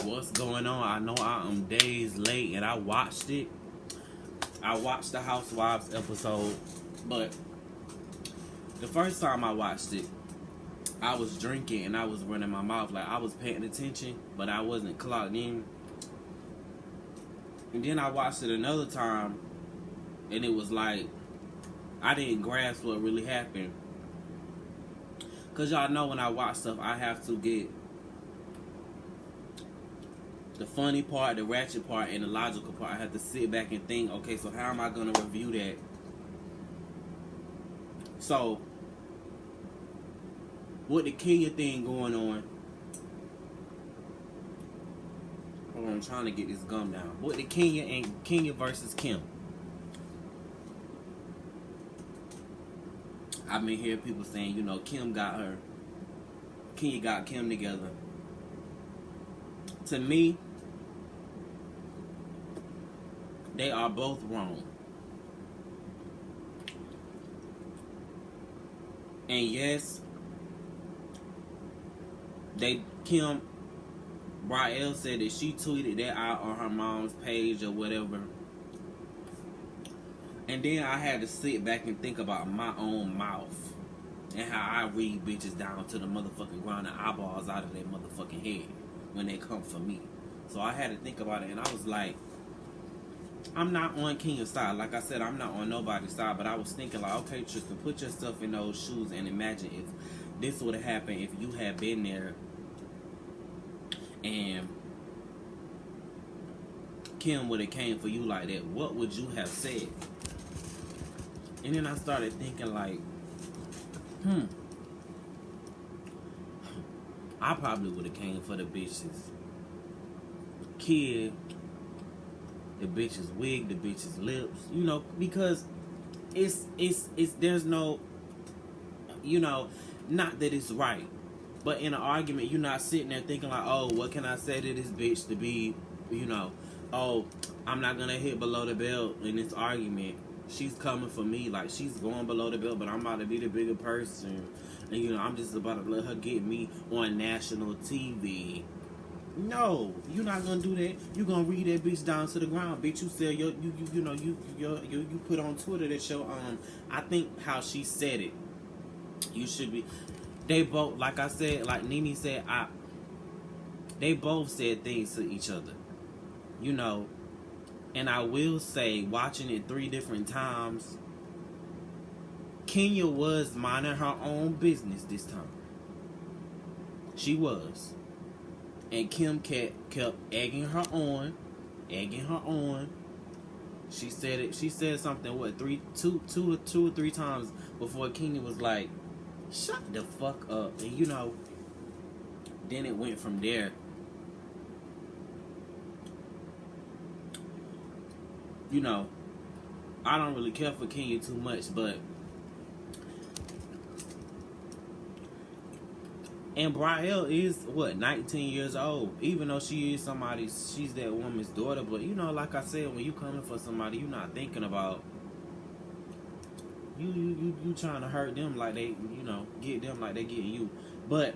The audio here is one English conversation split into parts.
What's going on? I know I am days late and I watched it. I watched the Housewives episode, but the first time I watched it, I was drinking and I was running my mouth. Like, I was paying attention, but I wasn't clocked in. And then I watched it another time, and it was like, I didn't grasp what really happened. Because y'all know when I watch stuff, I have to get the funny part, the ratchet part, and the logical part. I have to sit back and think, okay, so how am I going to review that? So, with the Kenya thing going on, hold on, I'm trying to get this gum down. With the Kenya versus Kim, I've been hearing people saying, you know, Kenya got Kim together. To me, they are both wrong. And yes, Kim Brielle said that she tweeted that out on her mom's page or whatever. And then I had to sit back and think about my own mouth and how I read bitches down to the motherfucking ground and eyeballs out of their motherfucking head when they come for me. So I had to think about it, and I was like, I'm not on Kenya's side. Like I said, I'm not on nobody's side, but I was thinking like, okay, Tristan, put yourself in those shoes and imagine if this would have happened, if you had been there and Kim would have came for you like that, what would you have said? And then I started thinking like, I probably would have came for the bitch's kid, the bitch's wig, the bitch's lips, you know, because it's there's no, you know, not that it's right, but in an argument, you're not sitting there thinking like, oh, what can I say to this bitch to be, you know, oh, I'm not gonna hit below the belt in this argument. She's coming for me, like she's going below the belt, but I'm about to be the bigger person, and you know, I'm just about to let her get me on national TV. No, you're not gonna do that. You're gonna read that bitch down to the ground, bitch. You said you put on Twitter that show I think how she said it. You should be. They both, like I said, like Nene said, they both said things to each other, you know. And I will say, watching it 3 different times, Kenya was minding her own business this time. She was. And Kim kept egging her on. She said it. She said something, two or three times before Kenya was like, shut the fuck up. And you know, then it went from there. You know, I don't really care for Kenya too much, but and Brielle is, what, 19 years old. Even though she is she's that woman's daughter. But, you know, like I said, when you coming for somebody, you're not thinking about, you trying to hurt them like they, you know, get them like they getting you. But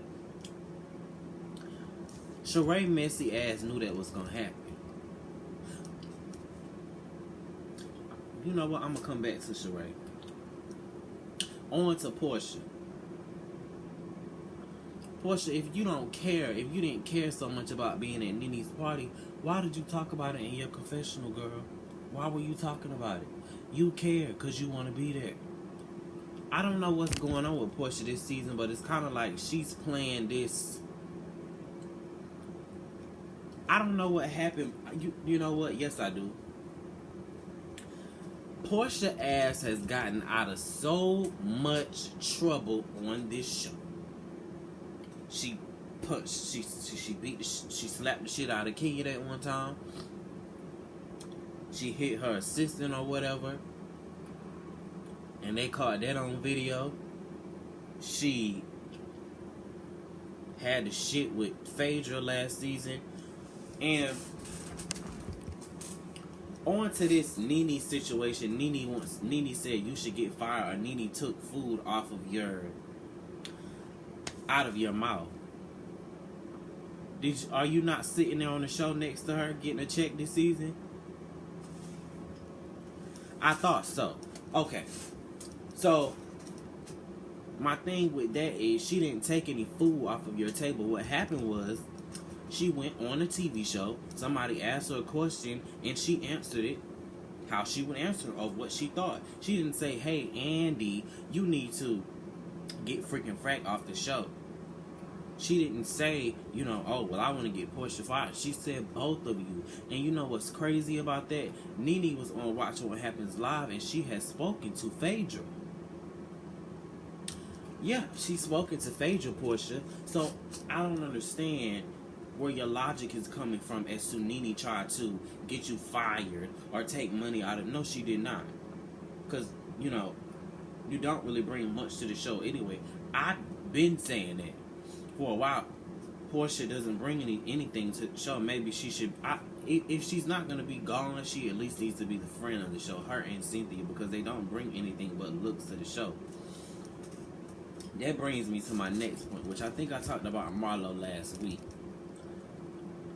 Sheree messy ass knew that was going to happen. You know what? I'm going to come back to Sheree. On to Portia. Portia, if you don't care, if you didn't care so much about being at Nene's party, why did you talk about it in your confessional, girl? Why were you talking about it? You care because you want to be there. I don't know what's going on with Portia this season, but it's kind of like she's playing this. I don't know what happened. You know what? Yes, I do. Portia ass has gotten out of so much trouble on this show. She punched, she slapped the shit out of Kenya that one time. She hit her assistant or whatever, and they caught that on video. She had the shit with Phaedra last season, and on to this Nene situation. Nene said you should get fired, or Nene took food out of your mouth. Are you not sitting there on the show next to her getting a check this season? I thought so. Okay. So, my thing with that is she didn't take any food off of your table. What happened was she went on a TV show. Somebody asked her a question and she answered it how she would answer of what she thought. She didn't say, hey, Andy, you need to get freaking frack off the show. She didn't say, you know, oh, well, I want to get Portia fired. She said both of you. And you know what's crazy about that? Nene was on Watching What Happens Live, and she has spoken to Phaedra. Yeah, she's spoken to Phaedra, Portia. So, I don't understand where your logic is coming from as to Nene tried to get you fired or take money out of... No, she did not. Because, you know, you don't really bring much to the show anyway. I've been saying that for a while. Portia doesn't bring anything to the show. Maybe she should... if she's not going to be gone, she at least needs to be the friend of the show. Her and Cynthia, because they don't bring anything but looks to the show. That brings me to my next point, which I think I talked about Marlo last week.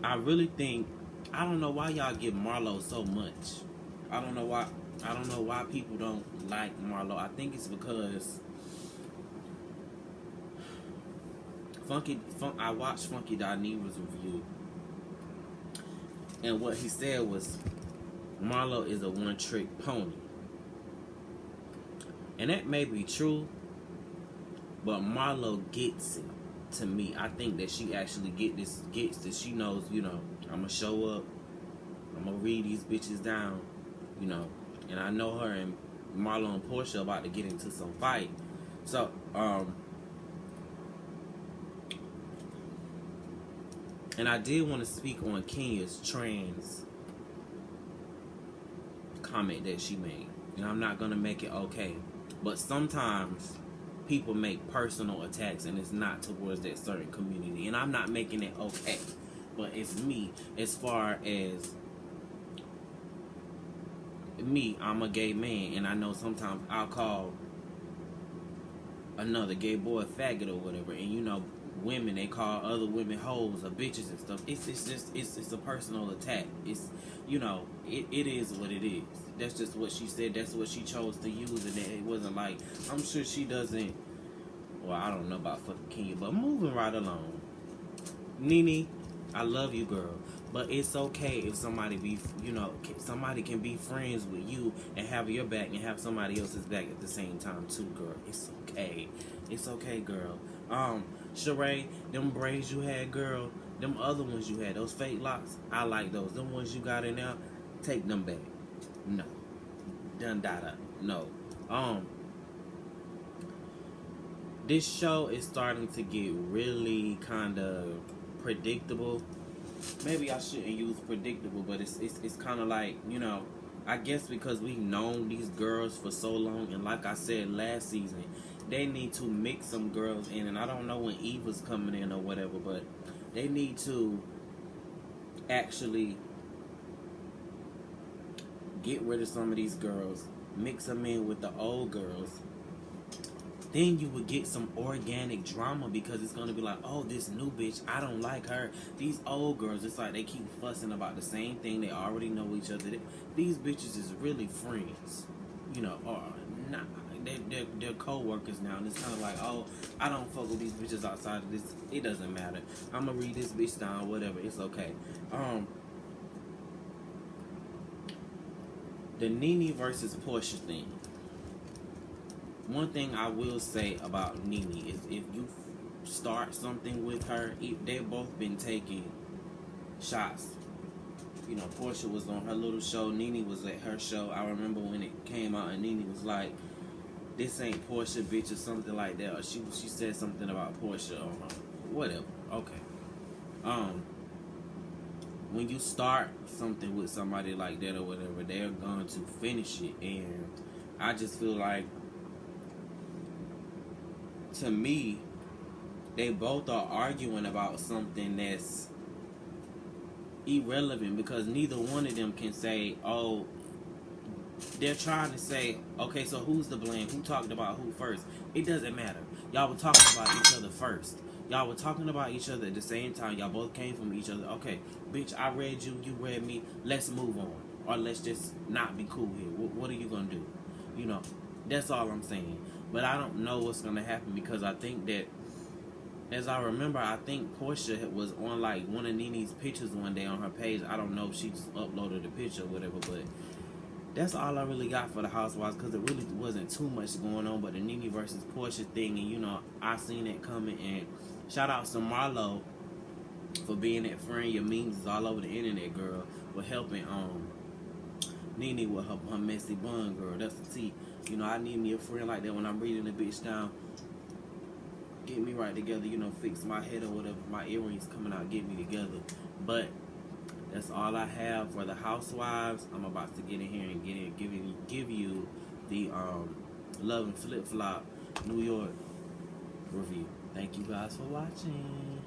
I really think... I don't know why y'all give Marlo so much. I don't know why people don't like Marlo. I think it's because... I watched Funky Dinera's review, and what he said was Marlo is a one-trick pony, and that may be true, but Marlo gets it. To me, I think that she actually gets this. She knows, you know, I'm gonna show up, I'm gonna read these bitches down, you know, and I know her and Marlo and Portia about to get into some fight, so and I did want to speak on Kenya's trans comment that she made. And I'm not going to make it okay. But sometimes people make personal attacks and it's not towards that certain community. And I'm not making it okay. But it's me. As far as me, I'm a gay man. And I know sometimes I'll call another gay boy a faggot or whatever. And you know, women, they call other women hoes or bitches and stuff. It's a personal attack. It's, you know, it is what it is. That's just what she said. That's what she chose to use, and it wasn't like, I'm sure she doesn't. Well, I don't know about fucking Kenya, but moving right along. Nene, I love you, girl, but it's okay if somebody somebody can be friends with you and have your back and have somebody else's back at the same time too, girl. It's okay. It's okay, girl. Sheree, them braids you had, girl, them other ones you had, those fake locks, I like those. Them ones you got in there, take them back. No. No. This show is starting to get really kind of predictable. Maybe I shouldn't use predictable, but it's kind of like, you know, I guess because we've known these girls for so long, and like I said last season, they need to mix some girls in, and I don't know when Eva's coming in or whatever, but they need to actually get rid of some of these girls, mix them in with the old girls. Then you would get some organic drama, because it's going to be like, oh, this new bitch, I don't like her. These old girls, it's like they keep fussing about the same thing. They already know each other. These bitches is really friends, you know, or not. They're co-workers now, and it's kind of like, oh, I don't fuck with these bitches outside of this. It doesn't matter. I'm gonna read this bitch down, whatever. It's okay. The Nene versus Portia thing. One thing I will say about Nene is if you start something with her, they've both been taking shots. You know, Portia was on her little show. Nene was at her show. I remember when it came out, and Nene was like, this ain't Portia, bitch, or something like that. Or she said something about Portia or whatever. Okay. When you start something with somebody like that or whatever, they're going to finish it. And I just feel like, to me, they both are arguing about something that's irrelevant, because neither one of them can say, oh, they're trying to say, okay, so who's to blame? Who talked about who first? It doesn't matter. Y'all were talking about each other first. Y'all were talking about each other at the same time. Y'all both came from each other. Okay, bitch, I read you, you read me. Let's move on. Or let's just not be cool here. What are you going to do? You know, that's all I'm saying. But I don't know what's going to happen because I think that, as I remember, I think Portia was on like one of Nene's pictures one day on her page. I don't know if she just uploaded a picture or whatever, but that's all I really got for the Housewives because it really wasn't too much going on but the Nene versus Portia thing. And, you know, I seen it coming. And shout out to Marlo for being that friend. Your memes is all over the internet, girl, with helping Nene with her messy bun, girl. That's the tea. You know, I need me a friend like that when I'm reading the bitch down. Get me right together, you know, fix my head or whatever. My earrings coming out, get me together. But that's all I have for the Housewives. I'm about to get in here and give you the Love and Flip Flop New York review. Thank you guys for watching.